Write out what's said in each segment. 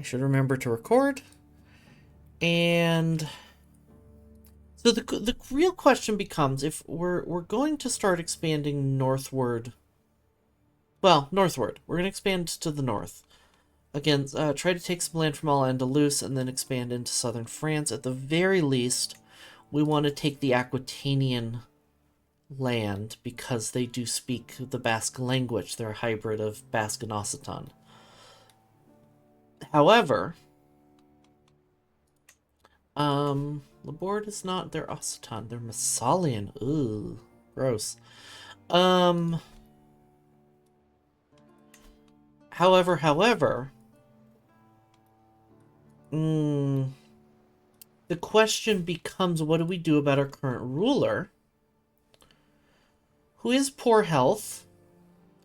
I should remember to record. And so the real question becomes if we're going to start expanding northward. Well, northward. We're going to expand to the north. Again, try to take some land from Al-Andalus and then expand into southern France. At the very least, we want to take the Aquitanian land because they do speak the Basque language. They're a hybrid of Basque and Occitan. However, Laborde is not their Occitan. They're Massalian. Ooh, gross. However, the question becomes, what do we do about our current ruler, who is poor health?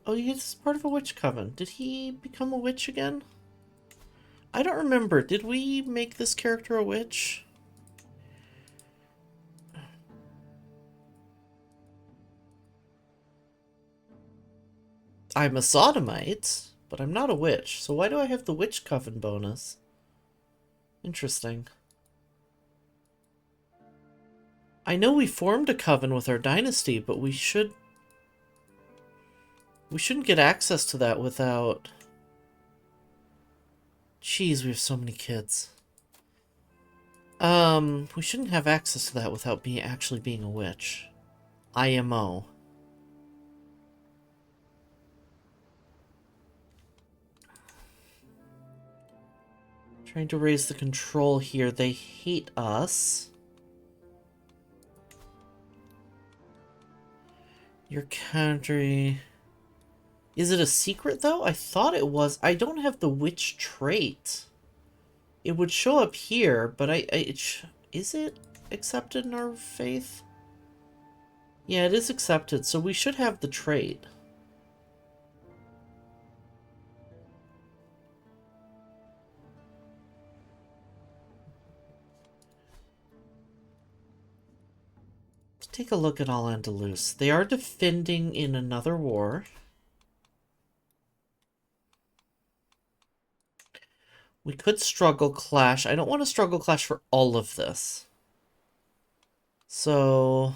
Oh, he's part of a witch coven. Did he become a witch again? I don't remember. Did we make this character a witch? I'm a sodomite, but I'm not a witch. So why do I have the witch coven bonus? Interesting. I know we formed a coven with our dynasty, but we shouldn't get access to that without... Jeez, we have so many kids. We shouldn't have access to that without actually being a witch. IMO. Trying to raise the control here. They hate us. Your country... Is it a secret, though? I thought it was. I don't have the witch trait. It would show up here, but is it accepted in our faith? Yeah, it is accepted, so we should have the trait. Let's take a look at Al-Andalus. They are defending in another war. We could struggle clash. I don't want to struggle clash for all of this. So...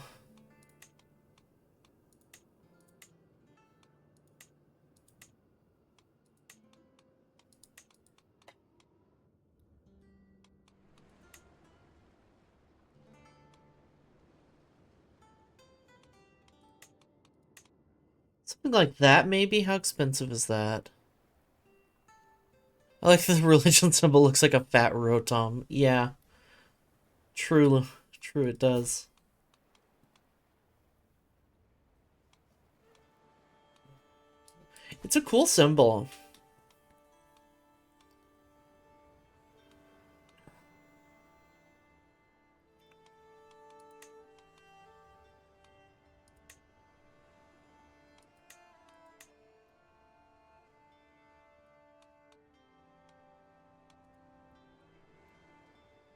something like that, maybe? How expensive is that? I like the religion symbol looks like a fat rotom. Yeah. True it does. It's a cool symbol.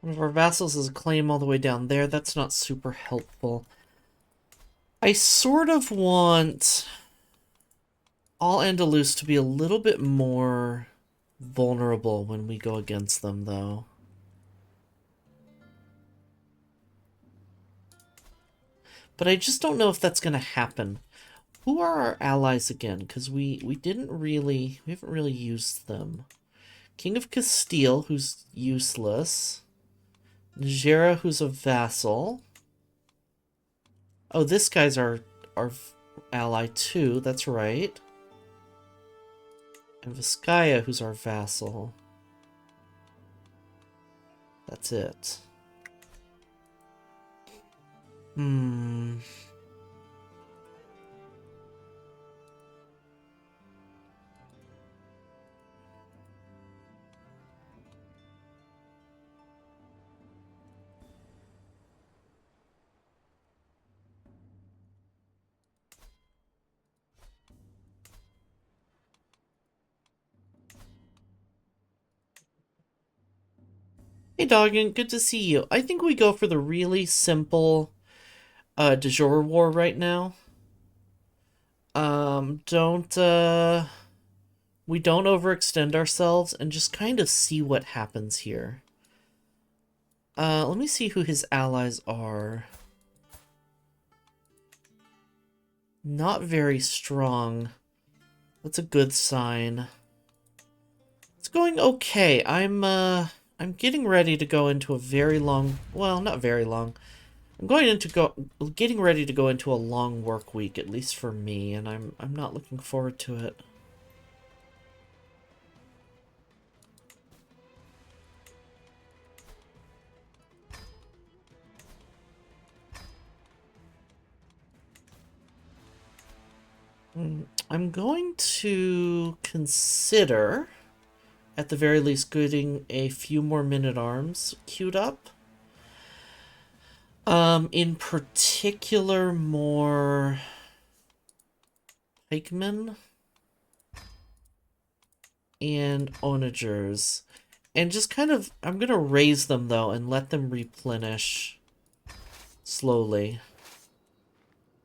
One of our vassals has a claim all the way down there. That's not super helpful. I sort of want Al-Andalus to be a little bit more vulnerable when we go against them, though. But I just don't know if that's going to happen. Who are our allies again? Because we haven't really used them. King of Castile, who's useless. Najera, who's a vassal. Oh, this guy's our ally too, that's right. And Vizcaya, who's our vassal. That's it. Hey, Doggin, good to see you. I think we go for the really simple de jure war right now. Don't we don't overextend ourselves and just kind of see what happens here. Let me see who his allies are. Not very strong. That's a good sign. It's going okay. I'm getting ready to go into a very long, well, not very long. I'm getting ready to go into a long work week, at least for me, and I'm not looking forward to it. I'm going to consider, at the very least, getting a few more men-at-arms queued up. In particular, more pikemen and onagers. And just kind of, I'm gonna raise them, though, and let them replenish slowly.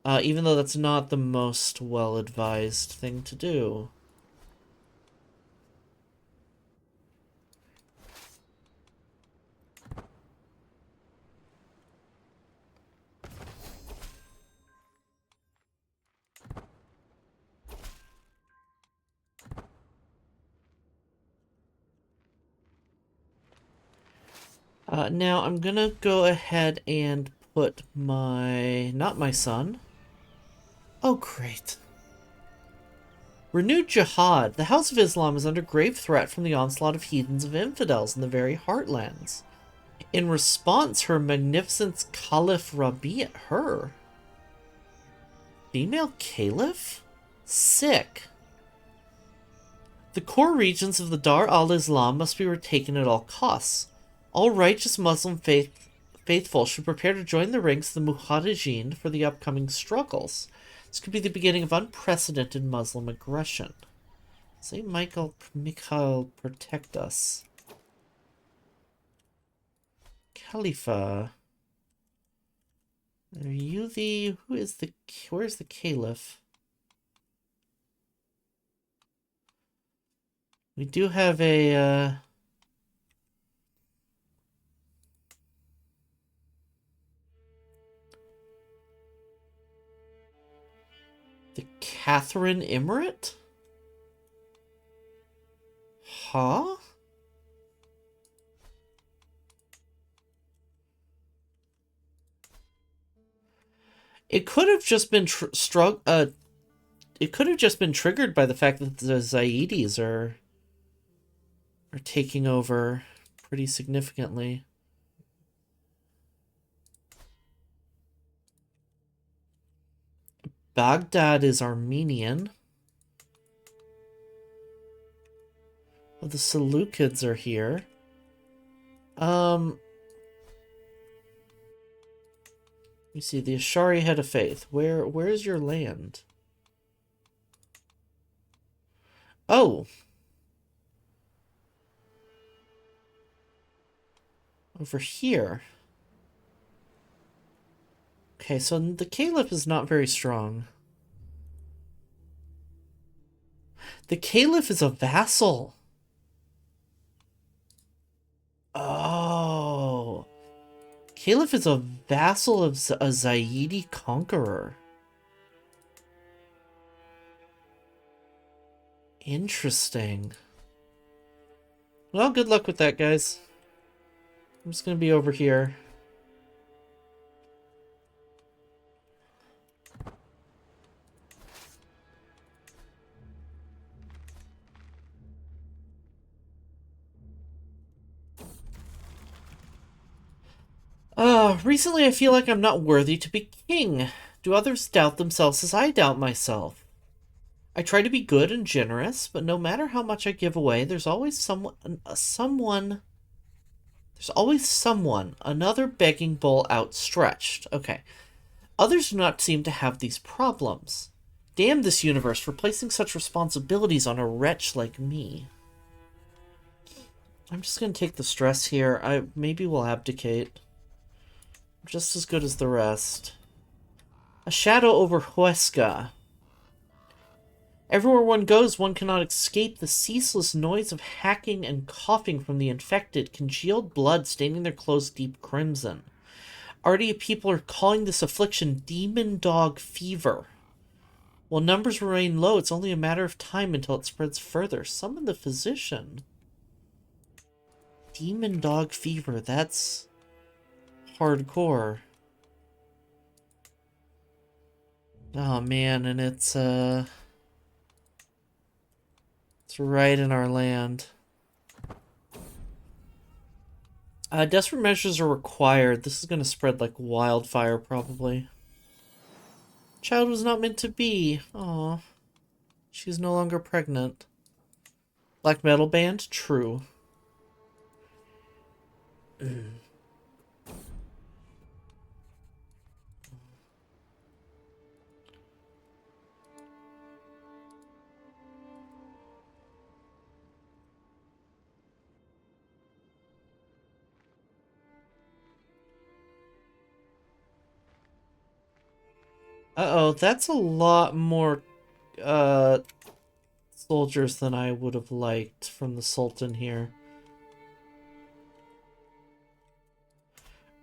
Even though that's not the most well-advised thing to do. Now I'm gonna go ahead and put not my son. Oh, great. Renewed jihad. The House of Islam is under grave threat from the onslaught of heathens of infidels in the very heartlands. In response, Her Magnificence Caliph Rabi', her female caliph? Sick. The core regions of the Dar al-Islam must be retaken at all costs. All righteous Muslim faithful should prepare to join the ranks of the Mujahideen for the upcoming struggles. This could be the beginning of unprecedented Muslim aggression. Saint Michael, protect us. Khalifa. Are you the... Where's the caliph? We do have a, the Catherine Emirate? Huh? It could have just been it could have just been triggered by the fact that the Zaidis are taking over pretty significantly. Baghdad is Armenian. Oh, the Seleucids are here. Let me see, the Ashari Head of Faith. Where's your land? Oh. Over here. Okay, so the Caliph is not very strong. The Caliph is a vassal. Oh. Caliph is a vassal of a Zaidi conqueror. Interesting. Well, good luck with that, guys. I'm just gonna be over here. Recently I feel like I'm not worthy to be king. Do others doubt themselves as I doubt myself? I try to be good and generous, but no matter how much I give away, there's always someone, another begging bowl outstretched. Okay. Others do not seem to have these problems. Damn this universe for placing such responsibilities on a wretch like me. I'm just gonna take the stress here. Maybe we'll abdicate. Just as good as the rest. A shadow over Huesca. Everywhere one goes, one cannot escape the ceaseless noise of hacking and coughing from the infected, congealed blood staining their clothes deep crimson. Already people are calling this affliction demon dog fever. While numbers remain low, it's only a matter of time until it spreads further. Summon the physician. Demon dog fever, that's hardcore. Oh man, and it's right in our land. Desperate measures are required. This is gonna spread like wildfire, probably. Child was not meant to be. Aw. She's no longer pregnant. Black metal band? True. Uh-oh, that's a lot more, soldiers than I would have liked from the Sultan here.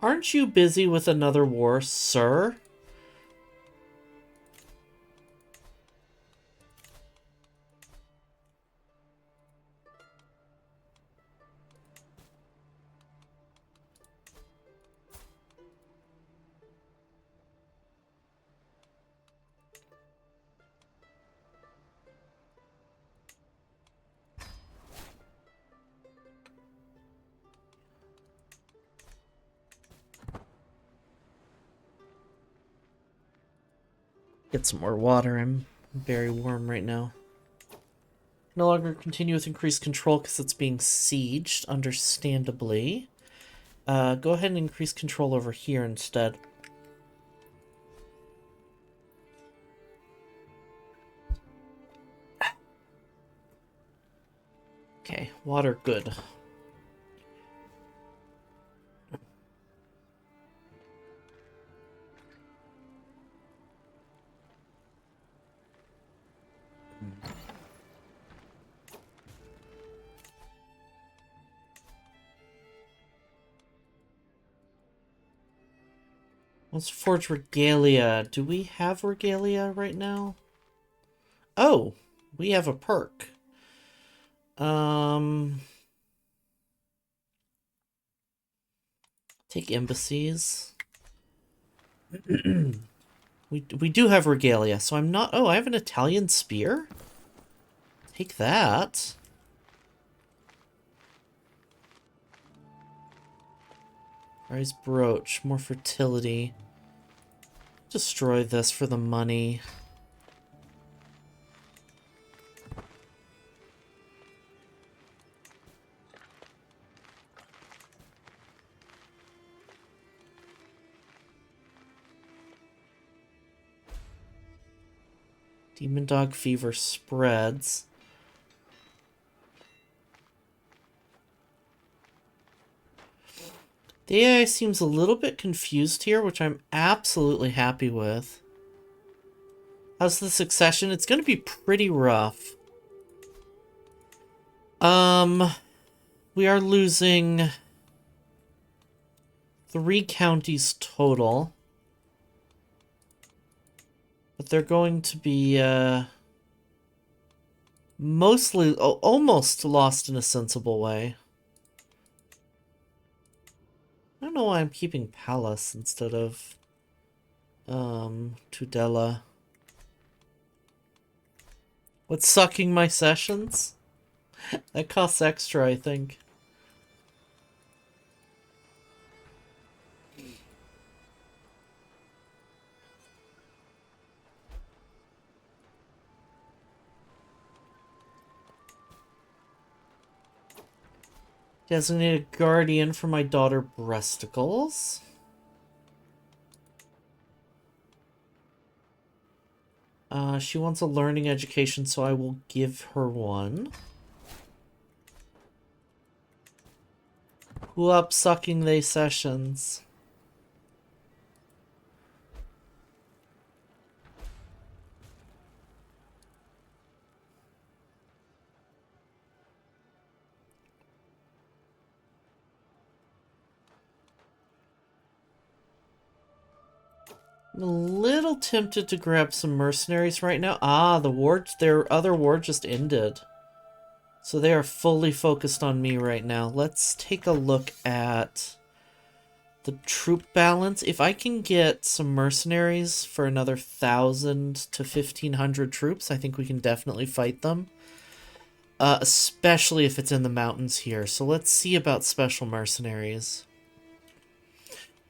Aren't you busy with another war, sir? Get some more water. I'm very warm right now. No longer continue with increased control because it's being sieged, understandably. Go ahead and increase control over here instead. Okay, water good. Let's forge regalia. Do we have regalia right now? Oh, we have a perk. Take embassies. we do have regalia, so I'm not... Oh, I have an Italian spear? Take that. Rise brooch, more fertility. Destroy this for the money. Demon dog fever spreads. The AI seems a little bit confused here, which I'm absolutely happy with. How's the succession? It's going to be pretty rough. We are losing 3 counties total. But they're going to be, mostly, almost lost in a sensible way. I don't know why I'm keeping Palace instead of, Tudela. What's sucking my sessions? That costs extra, I think. Designated guardian for my daughter Breasticles. She wants a learning education, so I will give her one. Who up sucking they sessions? I'm a little tempted to grab some mercenaries right now. Ah, their other war just ended. So they are fully focused on me right now. Let's take a look at the troop balance. If I can get some mercenaries for another 1,000 to 1,500 troops, I think we can definitely fight them. Especially if it's in the mountains here. So let's see about special mercenaries.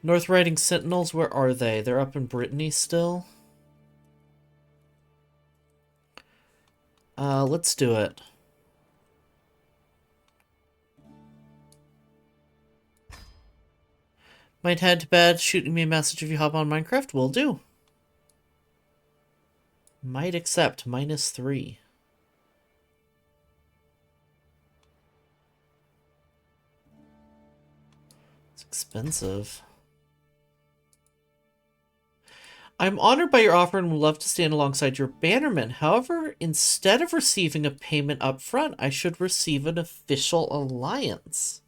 North Riding Sentinels, where are they? They're up in Brittany still. Let's do it. Might head to bed, shooting me a message if you hop on Minecraft. Will do. Might accept, -3. It's expensive. I'm honored by your offer and would love to stand alongside your bannermen. However, instead of receiving a payment up front, I should receive an official alliance.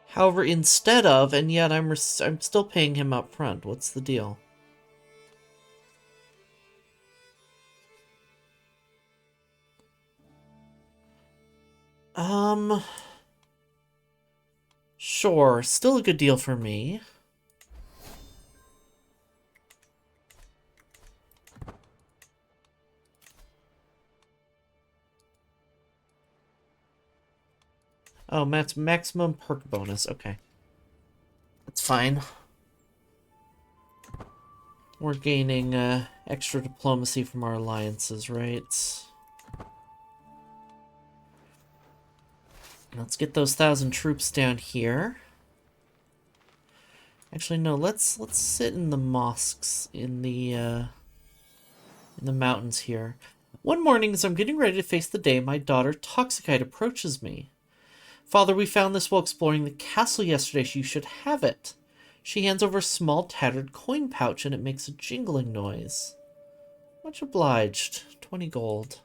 However, instead of, and yet I'm still paying him up front. What's the deal? Sure, still a good deal for me. Oh, maximum perk bonus. Okay. That's fine. We're gaining extra diplomacy from our alliances, right? Let's get those 1,000 troops down here. Actually, no. Let's sit in the mosques in the mountains here. One morning, as I'm getting ready to face the day, my daughter Toxicite approaches me. Father, we found this while exploring the castle yesterday. You should have it. She hands over a small, tattered coin pouch, and it makes a jingling noise. Much obliged. 20 gold.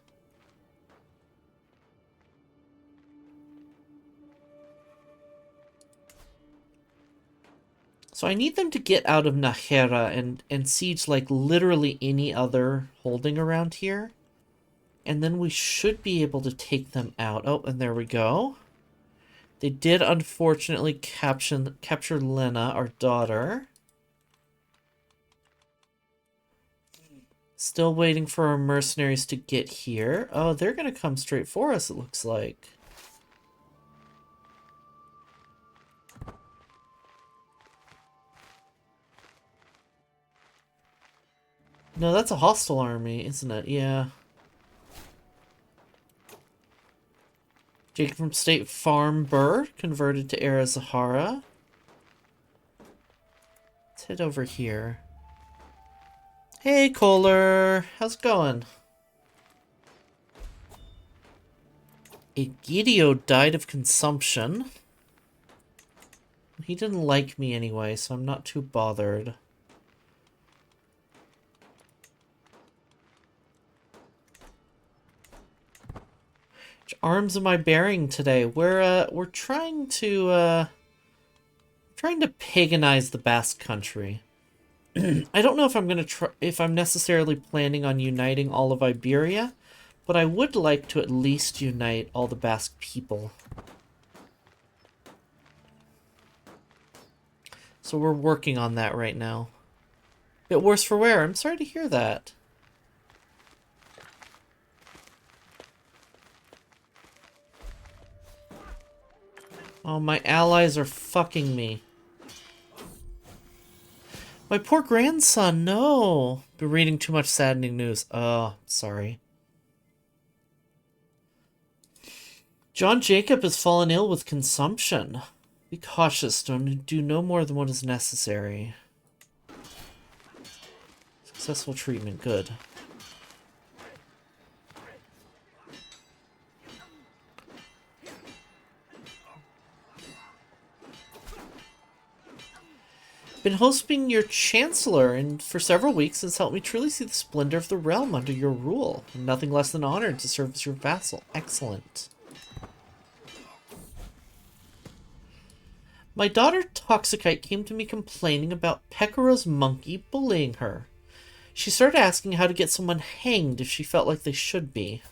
So I need them to get out of Najera and siege like literally any other holding around here. And then we should be able to take them out. Oh, and there we go. They did unfortunately capture Lena, our daughter. Still waiting for our mercenaries to get here. Oh, they're going to come straight for us, it looks like. No, that's a hostile army, isn't it? Yeah. Jacob from State Farm Burr converted to Era Zaharrak. Let's head over here. Hey, Kohler. How's it going? Egidio died of consumption. He didn't like me anyway, so I'm not too bothered. Which arms am I bearing today? We're trying to paganize the Basque country. I don't know if I'm if I'm necessarily planning on uniting all of Iberia, but I would like to at least unite all the Basque people. So we're working on that right now. Bit worse for wear. I'm sorry to hear that. Oh, my allies are fucking me. My poor grandson, no. Been reading too much saddening news. Oh, sorry. John Jacob has fallen ill with consumption. Be cautious. Don't do no more than what is necessary. Successful treatment. Good. Been hosting your chancellor, and for several weeks has helped me truly see the splendor of the realm under your rule. I'm nothing less than honored to serve as your vassal. Excellent. My daughter Toxicite came to me complaining about Pecoro's monkey bullying her. She started asking how to get someone hanged if she felt like they should be.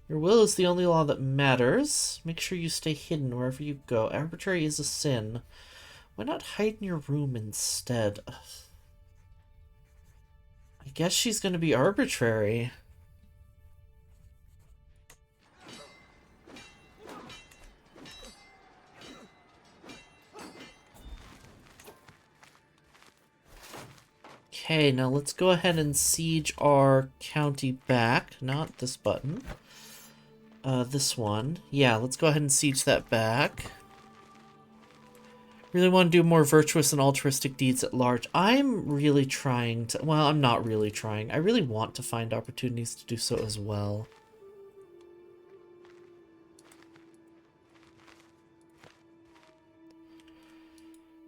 Your will is the only law that matters. Make sure you stay hidden wherever you go. Arbitrary is a sin. Why not hide in your room instead? Ugh. I guess she's going to be arbitrary. Okay, now let's go ahead and siege our county back. Not this button. This one. Yeah, let's go ahead and siege that back. Really want to do more virtuous and altruistic deeds at large. I'm really trying to... Well, I'm not really trying. I really want to find opportunities to do so as well.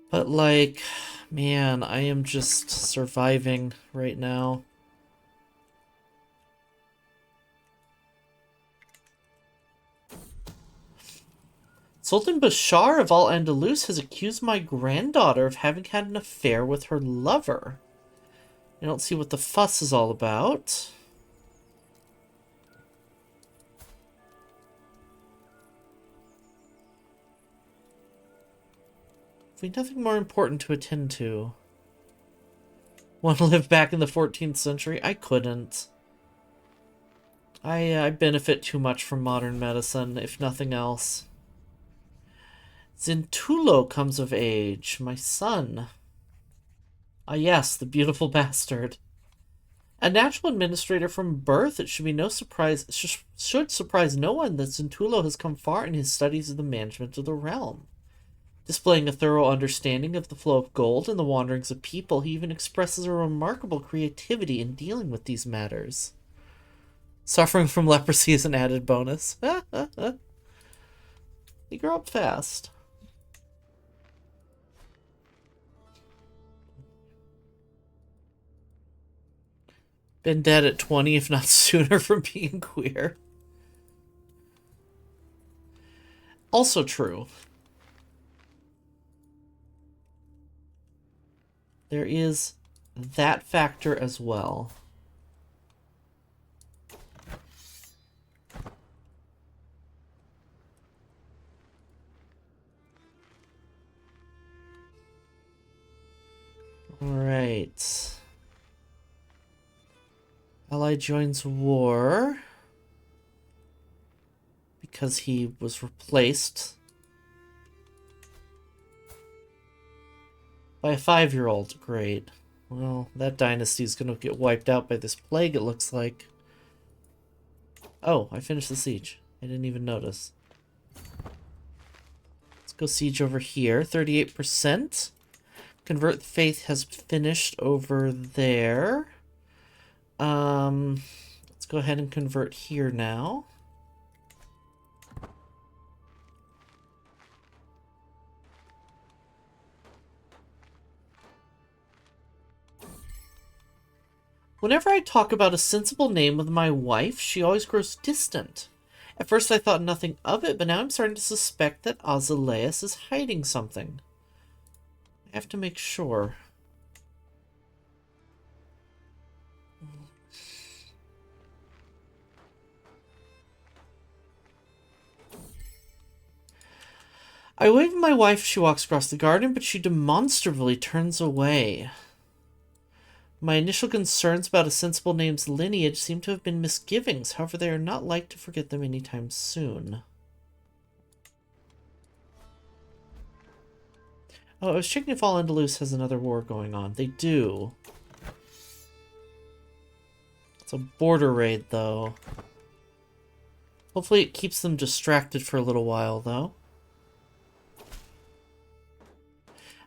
But, like... Man, I am just surviving right now. Sultan Bashar of Al-Andalus has accused my granddaughter of having had an affair with her lover. I don't see what the fuss is all about. We have nothing more important to attend to. Want to live back in the 14th century? I couldn't. I benefit too much from modern medicine, if nothing else. Zintulo comes of age, my son. Ah yes, the beautiful bastard. A natural administrator from birth, it should be no surprise, should surprise no one that Zintulo has come far in his studies of the management of the realm. Displaying a thorough understanding of the flow of gold and the wanderings of people, he even expresses a remarkable creativity in dealing with these matters. Suffering from leprosy is an added bonus. They grow up fast. Been dead at 20, if not sooner, from being queer. Also true. There is that factor as well. Alright. Ally joins war. Because he was replaced by a 5-year-old. Great. Well, that dynasty is going to get wiped out by this plague, it looks like. Oh, I finished the siege. I didn't even notice. Let's go siege over here. 38%. Convert the Faith has finished over there. Let's go ahead and convert here now. Whenever I talk about a sensible name with my wife, she always grows distant. At first I thought nothing of it, but now I'm starting to suspect that Azaleas is hiding something. I have to make sure. I wave at my wife as she walks across the garden, but she demonstrably turns away. My initial concerns about a sensible name's lineage seem to have been misgivings. However, they are not like to forget them anytime soon. Oh, I was checking if Al-Andalus has another war going on. They do. It's a border raid, though. Hopefully it keeps them distracted for a little while, though.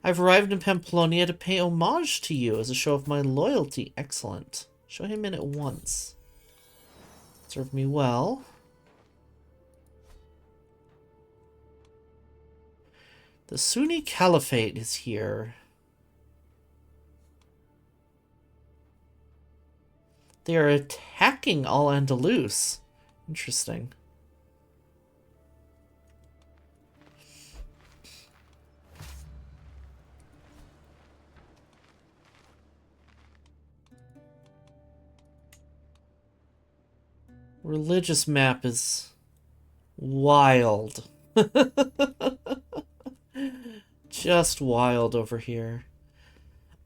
I've arrived in Pamplonia to pay homage to you as a show of my loyalty. Excellent. Show him in at once. Serve me well. The Sunni Caliphate is here. They are attacking Al-Andalus. Interesting. Religious map is wild. Just wild over here.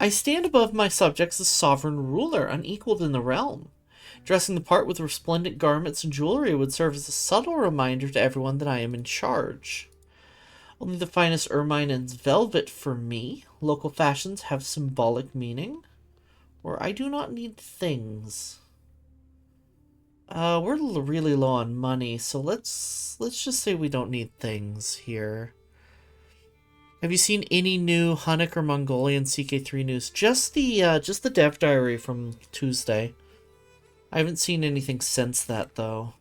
I stand above my subjects as sovereign ruler, unequaled in the realm. Dressing the part with resplendent garments and jewelry would serve as a subtle reminder to everyone that I am in charge. Only the finest ermine and velvet for me. Local fashions have symbolic meaning. Or I do not need things. We're really low on money, so let's just say we don't need things here. Have you seen any new Hunnic or Mongolian CK3 news? Just the dev diary from Tuesday. I haven't seen anything since that, though.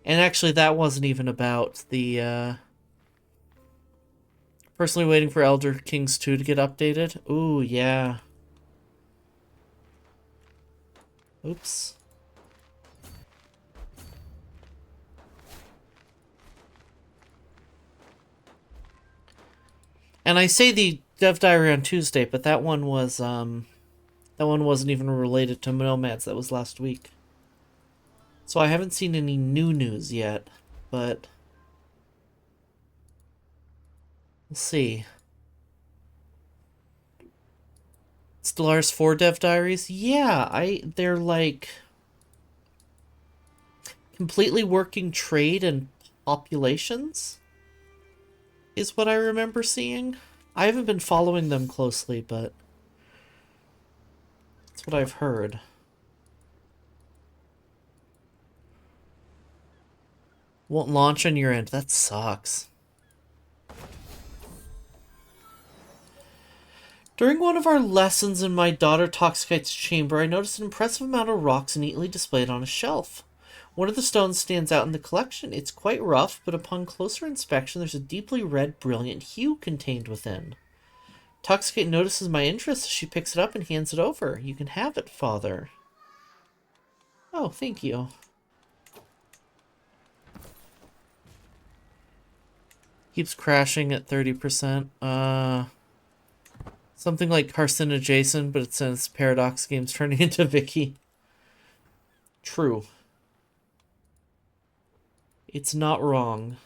And actually, that wasn't even about the, personally waiting for Elder Kings 2 to get updated. Ooh, yeah. Oops. And I say the dev diary on Tuesday, but that one was, that one wasn't even related to Nomads. That was last week. So I haven't seen any new news yet, but we'll see. Stellaris 4 dev diaries? Yeah, they're like completely working trade and populations is what I remember seeing. I haven't been following them closely, but that's what I've heard. Won't launch on your end. That sucks. During one of our lessons in my daughter Toxicite's chamber, I noticed an impressive amount of rocks neatly displayed on a shelf. One of the stones stands out in the collection. It's quite rough, but upon closer inspection, there's a deeply red, brilliant hue contained within. Toxicite notices my interest as she picks it up and hands it over. You can have it, Father. Oh, thank you. Keeps crashing at 30%. Something like carcinogen, but it says Paradox Games turning into Vicky. True. It's not wrong.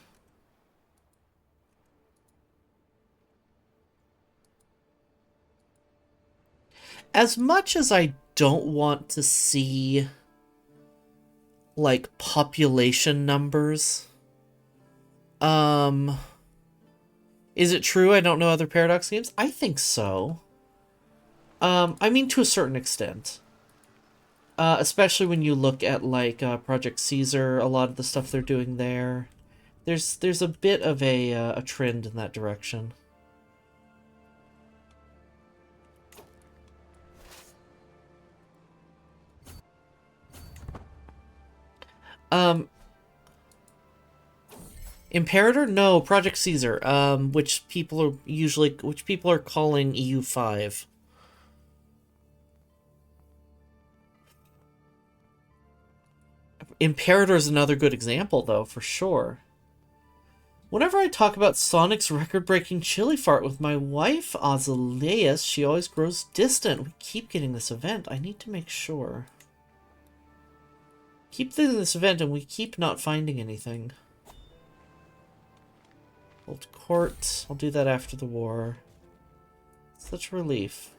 As much as I don't want to see, like, population numbers, is it true I don't know other Paradox games? I think so. I mean, to a certain extent. Especially when you look at, like, Project Caesar, a lot of the stuff they're doing there. There's a bit of a trend in that direction. Imperator? No, Project Caesar. Which people are calling EU5. Imperator is another good example, though, for sure. Whenever I talk about Sonic's record-breaking chili fart with my wife, Azaleas, she always grows distant. We keep getting this event. I need to make sure. Keep getting this event, and we keep not finding anything. Old Court. I'll do that after the war. Such relief.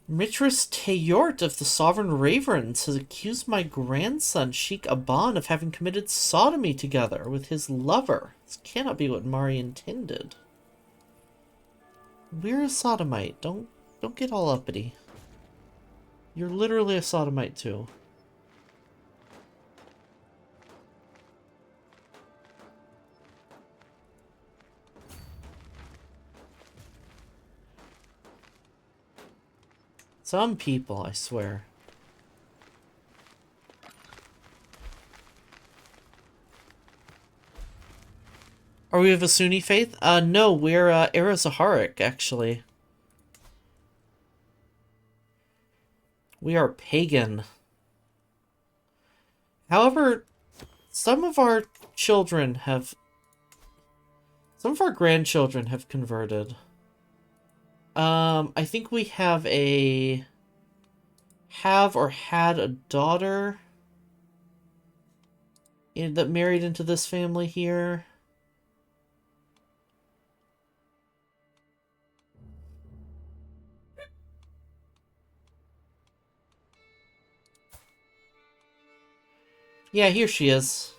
Mitris Teyort of the Sovereign Ravens has accused my grandson, Sheikh Aban, of having committed sodomy together with his lover. This cannot be what Mari intended. We're a sodomite. Don't get all uppity. You're literally a sodomite too. Some people, I swear. Are we of a Sunni faith? No, we're Era Zaharrak, actually. We are pagan. However, some of our children have... Some of our grandchildren have converted. I think we have or had a daughter that married into this family here. Yeah, here she is.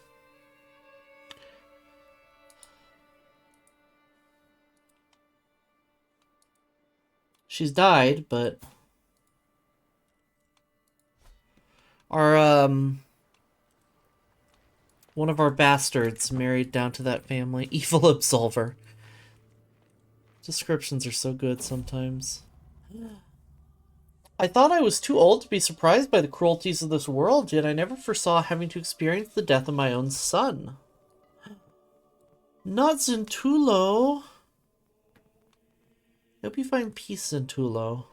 She's died, but our one of our bastards married down to that family. Evil Absolver. Descriptions are so good sometimes. I thought I was too old to be surprised by the cruelties of this world, yet I never foresaw having to experience the death of my own son. Not Zentulo. Hope you find peace, Zentulo.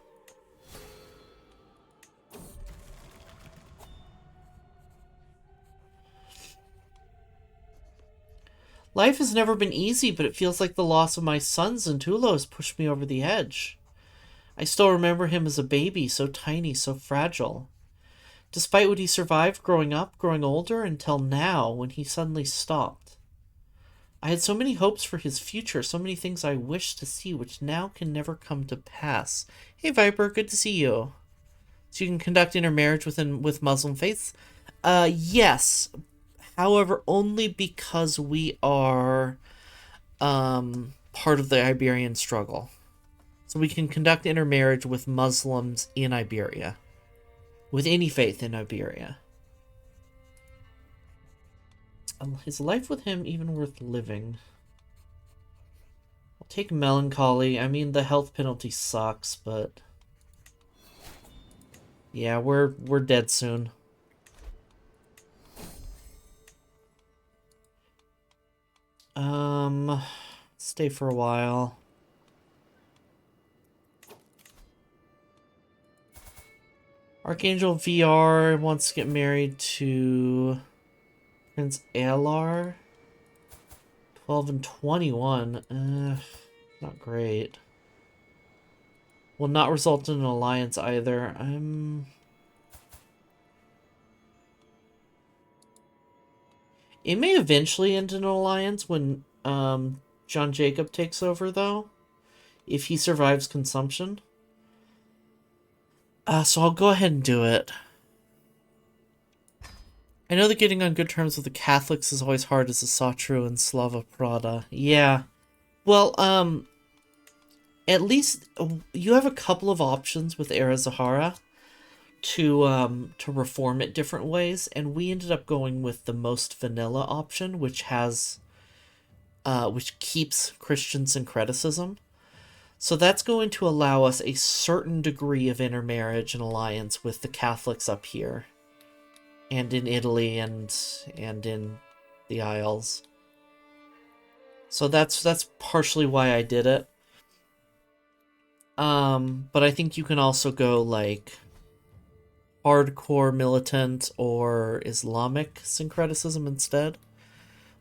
Life has never been easy, but it feels like the loss of my son, Zentulo, has pushed me over the edge. I still remember him as a baby, so tiny, so fragile. Despite what he survived growing up, growing older, until now, when he suddenly stopped. I had so many hopes for his future, so many things I wished to see, which now can never come to pass. Hey, Viper, good to see you. So you can conduct intermarriage with Muslim faiths? Yes. However, only because we are part of the Iberian struggle. So we can conduct intermarriage with Muslims in Iberia. With any faith in Iberia. Is life with him even worth living? I'll take melancholy. I mean, the health penalty sucks, but... yeah, we're dead soon. Stay for a while. Archangel VR wants to get married to Prince Alar. 12 and 21. Not great. Will not result in an alliance either. It may eventually end in an alliance when John Jacob takes over, though. If he survives consumption. So I'll go ahead and do it. I know that getting on good terms with the Catholics is always hard as a Satru and Slava Prada. Yeah. Well, at least you have a couple of options with Era Zaharrak to reform it different ways, and we ended up going with the most vanilla option, which has which keeps Christian syncretism. So that's going to allow us a certain degree of intermarriage and alliance with the Catholics up here, and in Italy and in the Isles. So that's partially why I did it. But I think you can also go like hardcore militant or Islamic syncretism instead.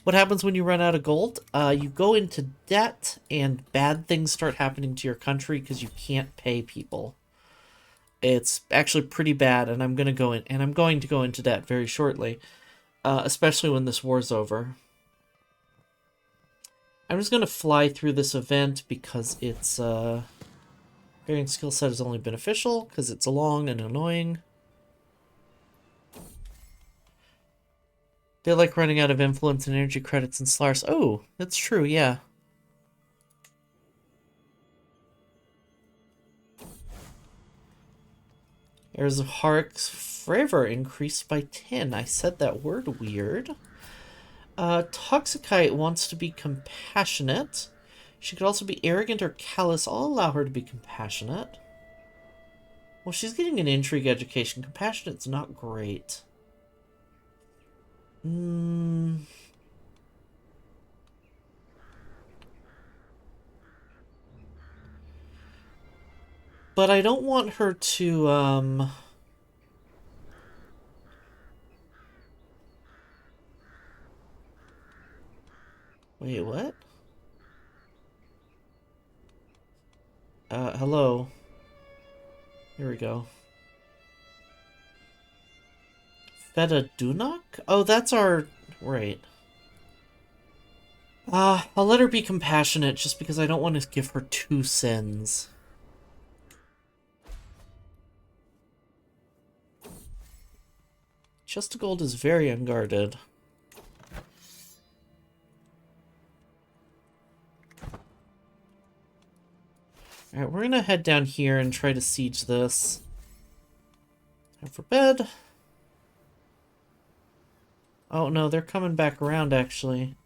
What happens when you run out of gold? You go into debt and bad things start happening to your country because you can't pay people. It's actually pretty bad, and I'm going to go into debt very shortly, especially when this war's over. I'm just going to fly through this event because it's varying skill set is only beneficial because it's long and annoying. They're like running out of influence and energy credits and Slars. Oh, that's true, yeah. Era Zaharrak's favor increased by 10. I said that word weird. Toxicite wants to be compassionate. She could also be arrogant or callous. I'll allow her to be compassionate. Well, she's getting an intrigue education. Compassionate's not great. But I don't want her to, Wait, what? Hello. Here we go. Feta Dunak? Oh, that's our... Right. I'll let her be compassionate just because I don't want to give her 2 sins. Chest of Gold is very unguarded. Alright, we're gonna head down here and try to siege this. Time for bed. Oh no, they're coming back around actually.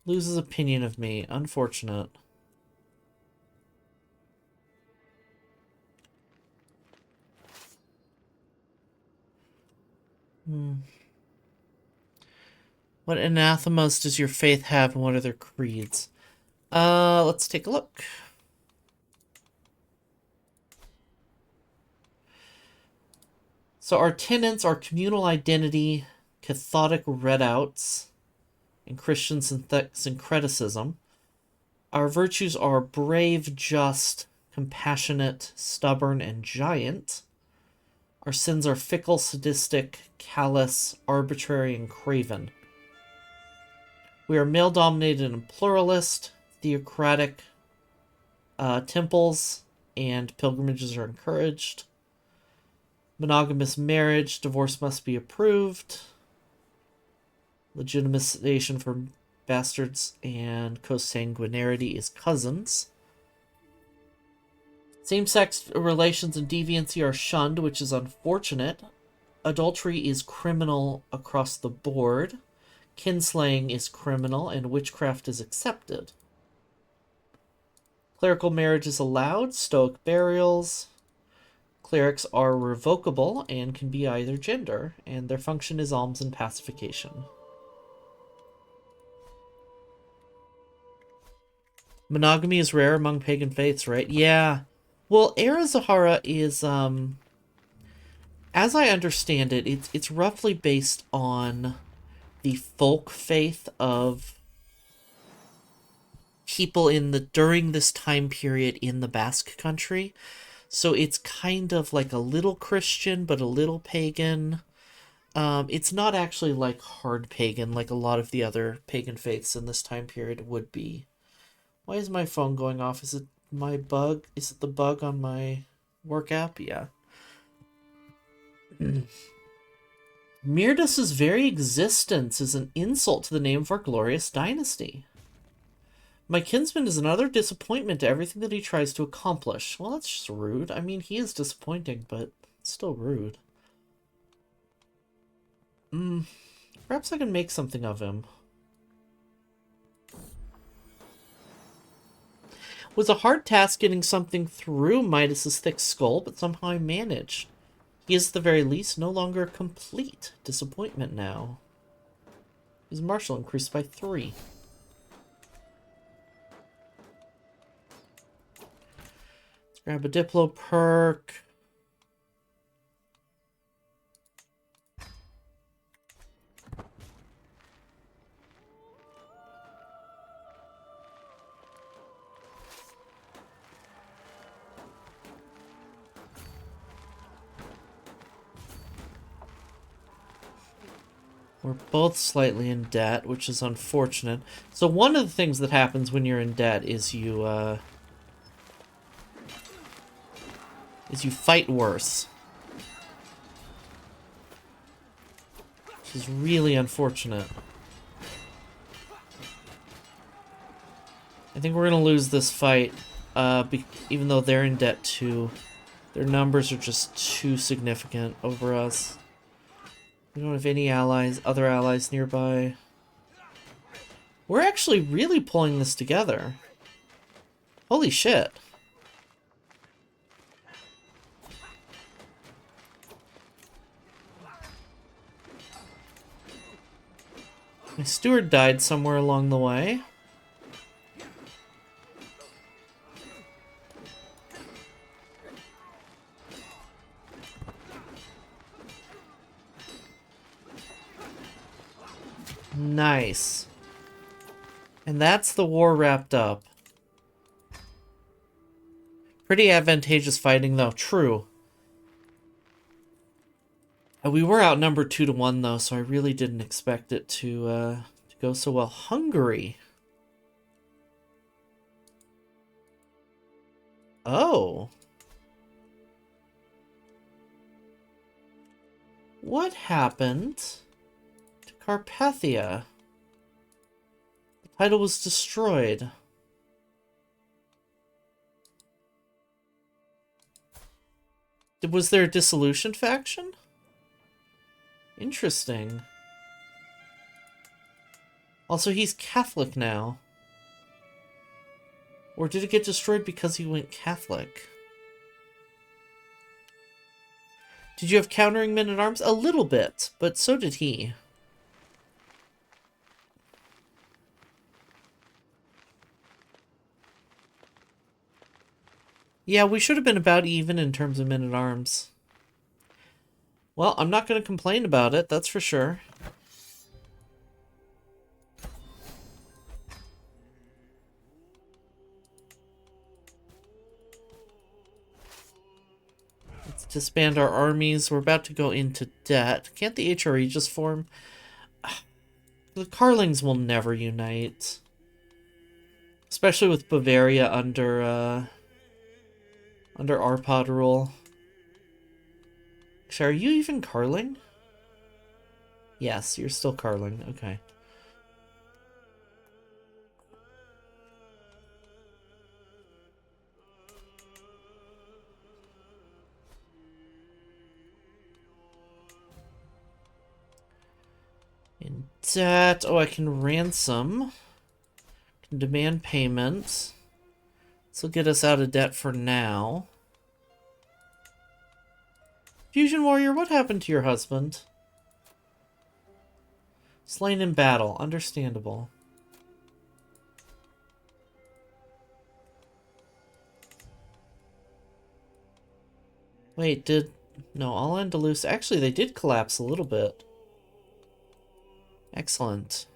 Loses opinion of me. Unfortunate. What anathemas does your faith have and what are their creeds? Let's take a look. So our tenets are communal identity, Catholic redouts, and Christian syncretism. Our virtues are brave, just, compassionate, stubborn, and giant. Our sins are fickle, sadistic, callous, arbitrary, and craven. We are male-dominated and pluralist, theocratic. Temples and pilgrimages are encouraged. Monogamous marriage, divorce must be approved. Legitimization for bastards and consanguinity is cousins. Same-sex relations and deviancy are shunned, which is unfortunate. Adultery is criminal across the board. Kinslaying is criminal, and witchcraft is accepted. Clerical marriage is allowed. Stoic burials. Clerics are revocable and can be either gender, and their function is alms and pacification. Monogamy is rare among pagan faiths, right? Yeah. Well, Era Zaharrak is, as I understand it, it's roughly based on the folk faith of people during this time period in the Basque country. So it's kind of like a little Christian, but a little pagan. It's not actually like hard pagan like a lot of the other pagan faiths in this time period would be. Why is my phone going off? Is it my bug? Is it the bug on my work app? Yeah. Mirdas's very existence is an insult to the name of our glorious dynasty. My kinsman is another disappointment to everything that he tries to accomplish. Well, that's just rude. I mean, he is disappointing, but it's still rude. Perhaps I can make something of him. It was a hard task getting something through Midas's thick skull, but somehow I managed. He is, at the very least, no longer a complete disappointment now. His martial increased by 3. Grab a Diplo perk. We're both slightly in debt, which is unfortunate. So one of the things that happens when you're in debt is you fight worse. Which is really unfortunate. I think we're going to lose this fight, even though they're in debt too. Their numbers are just too significant over us. We don't have any allies, other allies nearby. We're actually really pulling this together. Holy shit. My steward died somewhere along the way. Nice. And that's the war wrapped up. Pretty advantageous fighting, though. True. We were outnumbered 2-1, though, so I really didn't expect it to go so well. Hungary. Oh. What happened to Carpathia? The title was destroyed. Was there a dissolution faction? Interesting. Also, he's Catholic now. Or did it get destroyed because he went Catholic? Did you have countering men-at-arms? A little bit, but so did he. Yeah, we should have been about even in terms of men-at-arms. Well, I'm not going to complain about it, that's for sure. Let's disband our armies. We're about to go into debt. Can't the HRE just form? The Carlings will never unite. Especially with Bavaria under Arpad rule. Actually, are you even Carling? Yes, you're still Carling. Okay. In debt. Oh, I can ransom. Can demand payment. This will get us out of debt for now. Fusion Warrior, what happened to your husband? Slain in battle. Understandable. Wait, did... No, Al-Andalus... Actually, they did collapse a little bit. Excellent.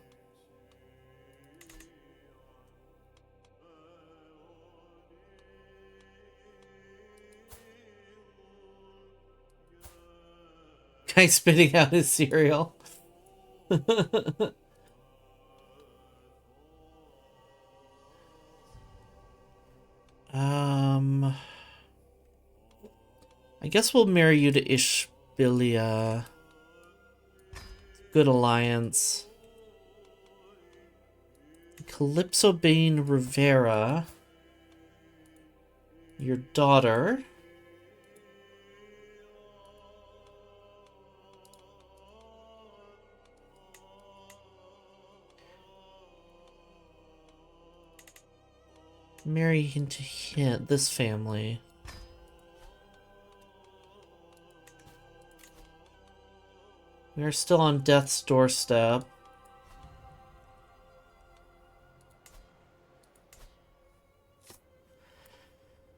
Guy spitting out his cereal. I guess we'll marry you to Ishbilia. Good alliance. Calypso Bane Rivera. Your daughter. Marry into this family. We are still on death's doorstep.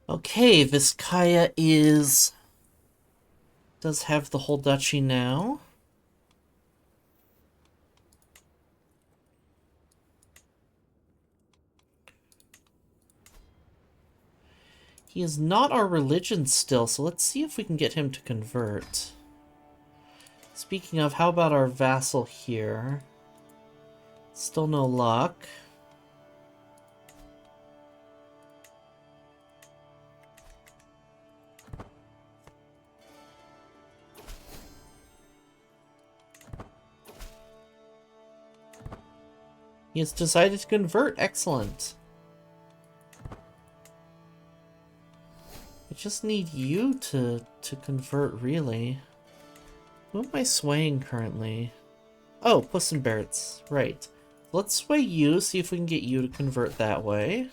Okay, Vizcaya does have the whole duchy now. He is not our religion still, so let's see if we can get him to convert. Speaking of, how about our vassal here? Still no luck. He has decided to convert. Excellent. I just need you to convert, really. Who am I swaying currently? Oh, Puss and Barrett's. Right. Let's sway you, see if we can get you to convert that way.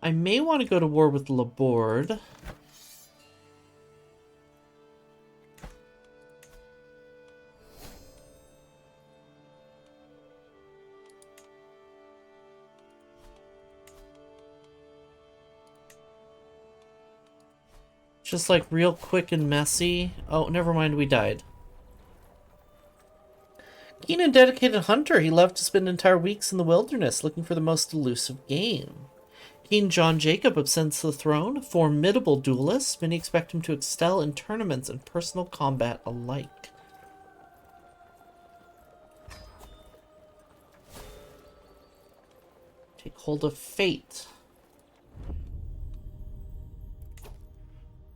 I may want to go to war with Laborde. Just like real quick and messy. Oh, never mind, we died. Keen and dedicated hunter, he loved to spend entire weeks in the wilderness looking for the most elusive game. King John Jacob ascends to the throne, a formidable duelist. Many expect him to excel in tournaments and personal combat alike. Take hold of fate.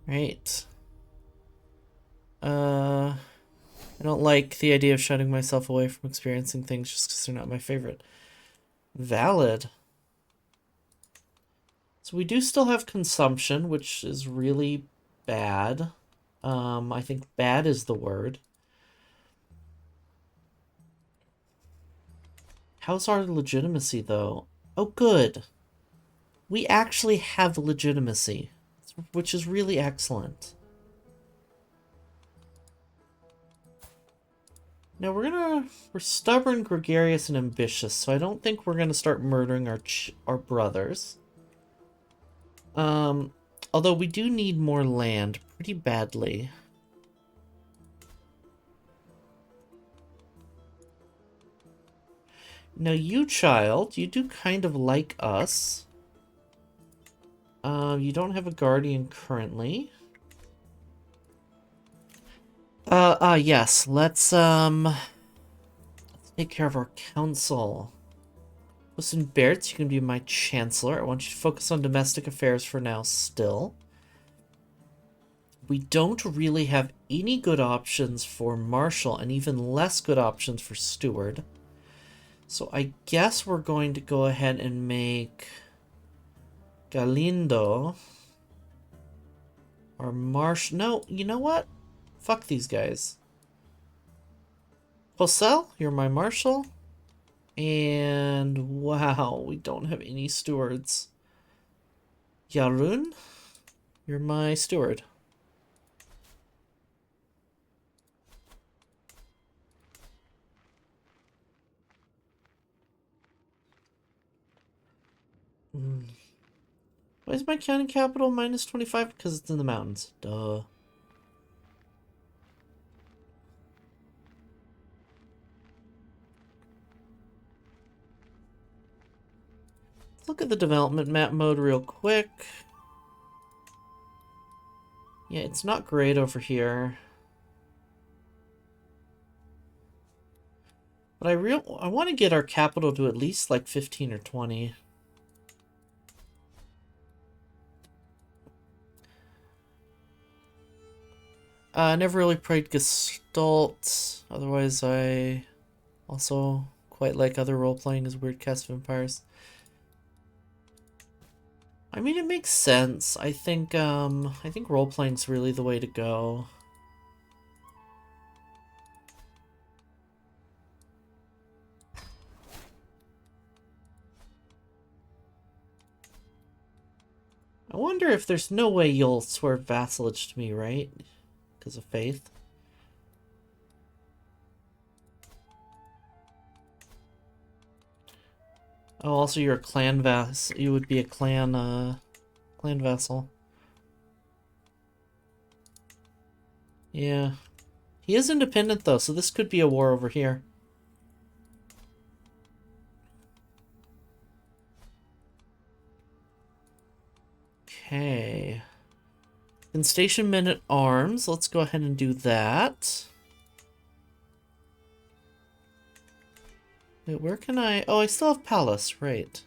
Right. I don't like the idea of shutting myself away from experiencing things just because they're not my favorite. Valid. So we do still have consumption, which is really bad. I think bad is the word. How's our legitimacy, though? Oh, good. We actually have legitimacy, which is really excellent. Now we're stubborn, gregarious, and ambitious, so I don't think we're gonna start murdering our brothers. Although we do need more land pretty badly. Now you, child, you do kind of like us. You don't have a guardian currently. Yes, let's take care of our council. Listen, Bertz, you can be my chancellor. I want you to focus on domestic affairs for now still. We don't really have any good options for marshal and even less good options for steward. So I guess we're going to go ahead and make Galindo our marshal. No, you know what? Fuck these guys. Josel, you're my marshal. And wow, we don't have any stewards. Yarun, you're my steward. Why is my county capital minus 25? Because it's in the mountains. Duh. Let's look at the development map mode real quick. Yeah, it's not great over here. But I want to get our capital to at least like 15 or 20. I never really played Gestalt. Otherwise, I also quite like other role-playing as Weird Cast of Empires. I mean, it makes sense. I think role-playing's really the way to go. I wonder if there's no way you'll swear vassalage to me, right? Because of faith. Oh, also you're a clan you would be a clan vassal. Yeah. He is independent though, so this could be a war over here. Okay. Then station men at arms. Let's go ahead and do that. Wait, where can I... Oh, I still have palace, right.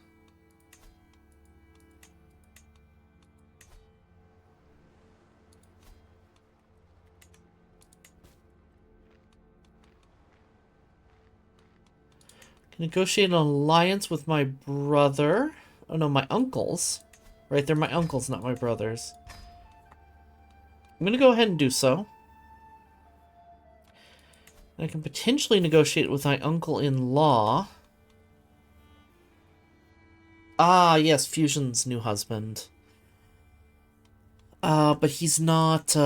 Can negotiate an alliance with my brother. Oh no, my uncles. Right, they're my uncles, not my brothers. I'm gonna go ahead and do so. I can potentially negotiate with my uncle-in-law. Ah, yes, Fusion's new husband. But he's not,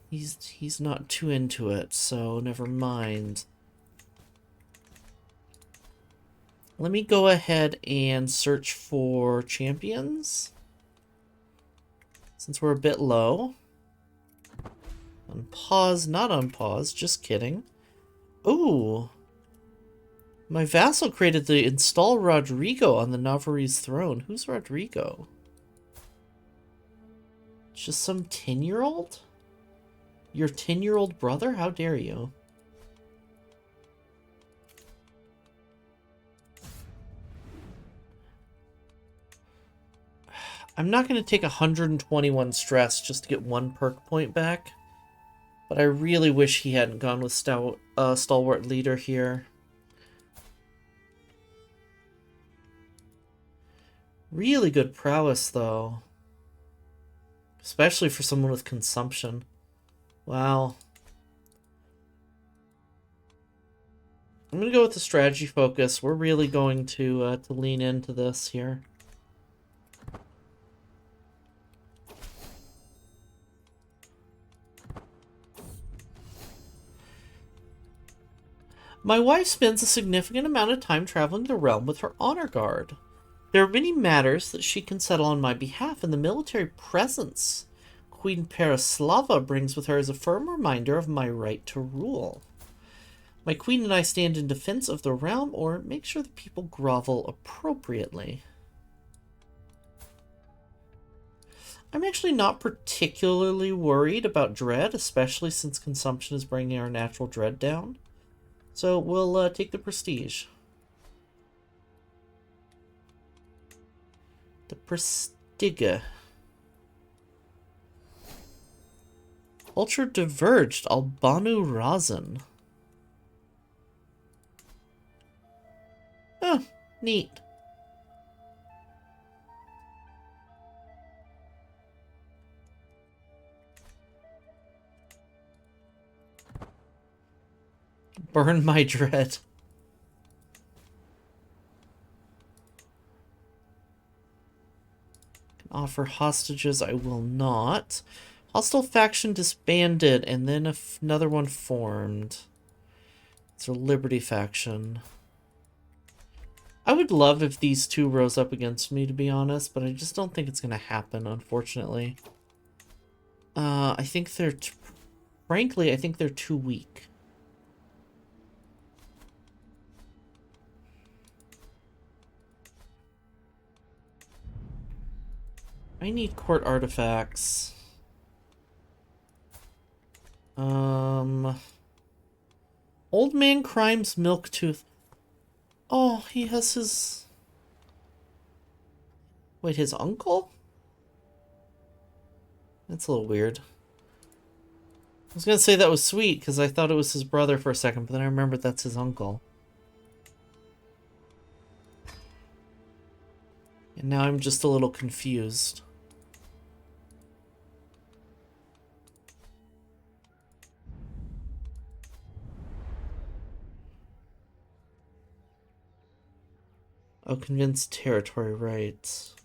he's not too into it, so never mind. Let me go ahead and search for champions. Since we're a bit low. Unpause, not unpause, just kidding. Ooh, My vassal created the install Rodrigo on the Navarrese throne. Who's Rodrigo? Just some 10-year-old? Your 10-year-old brother? How dare you? I'm not going to take 121 stress just to get 1 perk point back. But I really wish he hadn't gone with Stalwart Leader here. Really good prowess, though. Especially for someone with consumption. Wow. I'm going to go with the strategy focus. We're really going to lean into this here. My wife spends a significant amount of time traveling the realm with her honor guard. There are many matters that she can settle on my behalf, and the military presence Queen Pereslava brings with her is a firm reminder of my right to rule. My queen and I stand in defense of the realm, or make sure the people grovel appropriately. I'm actually not particularly worried about dread, especially since consumption is bringing our natural dread down. So we'll take the prestige. The Prestiga. Ultra Diverged Albanu Razan. Oh, neat. Burn my dread. Offer hostages, I will not. Hostile faction disbanded, and then another one formed. It's a Liberty faction. I would love if these two rose up against me, to be honest, but I just don't think it's going to happen, unfortunately. I think they're... Frankly, I think they're too weak. I need court artifacts. Old Man Crimes Milktooth. Oh, he has his... Wait, his uncle? That's a little weird. I was gonna say that was sweet, because I thought it was his brother for a second, but then I remembered that's his uncle. And now I'm just a little confused. Oh, convinced territory rights.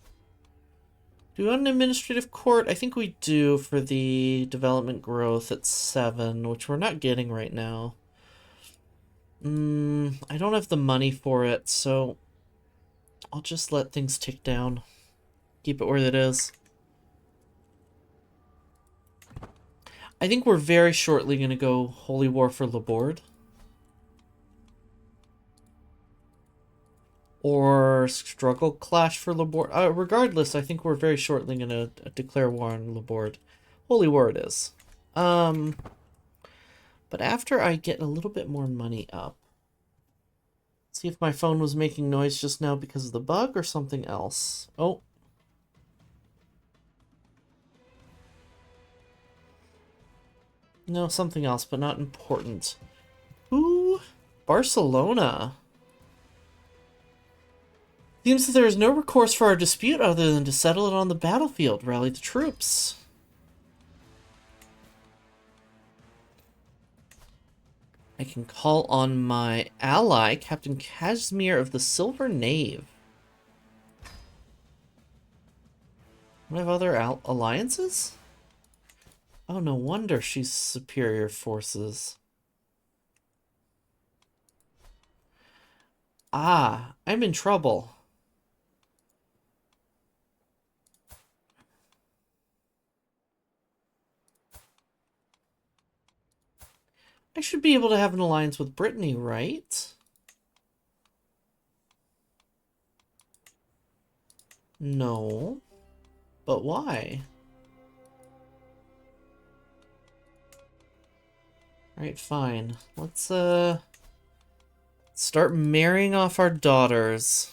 Do we want an administrative court? I think we do for the development growth at 7, which we're not getting right now. I don't have the money for it, so I'll just let things tick down. Keep it where it is. I think we're very shortly going to go Holy War for Laborde. Or Struggle Clash for Laborde. Regardless, I think we're very shortly going to declare war on Laborde. Holy War it is. But after I get a little bit more money up. See if my phone was making noise just now because of the bug or something else. Oh. No, something else, but not important. Ooh, Barcelona. Seems that there is no recourse for our dispute other than to settle it on the battlefield. Rally the troops. I can call on my ally, Captain Casimir of the Silver Knave. Do I have other alliances? Oh, no wonder she's superior forces. Ah, I'm in trouble. I should be able to have an alliance with Brittany, right? No. But why? Alright, fine. Let's, start marrying off our daughters.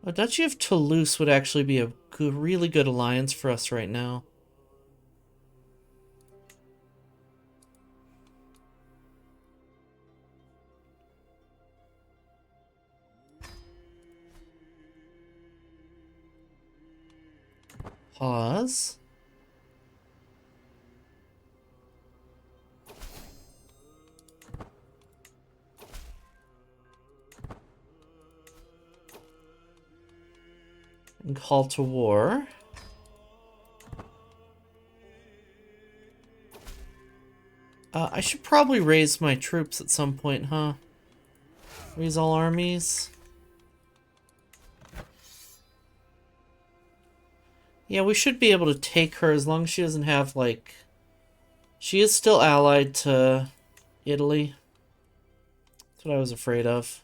A Duchy of Toulouse would actually be a really good alliance for us right now. Pause. And call to war. I should probably raise my troops at some point, huh? Raise all armies. Yeah, we should be able to take her as long as she doesn't have, like... She is still allied to Italy. That's what I was afraid of.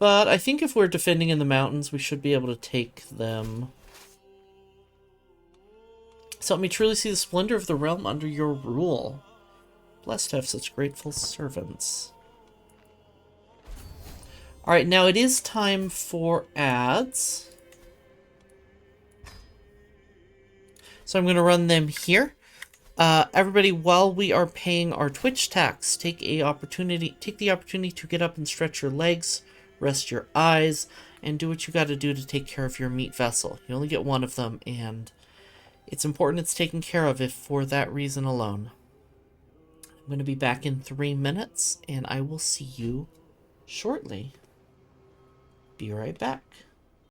But I think if we're defending in the mountains, we should be able to take them. So let me truly see the splendor of the realm under your rule. Blessed to have such grateful servants. Alright, now it is time for ads. So I'm going to run them here. Everybody, while we are paying our Twitch tax, take the opportunity to get up and stretch your legs, rest your eyes, and do what you got to do to take care of your meat vessel. You only get one of them, and it's important it's taken care of if for that reason alone. I'm going to be back in 3 minutes, and I will see you shortly. Be right back.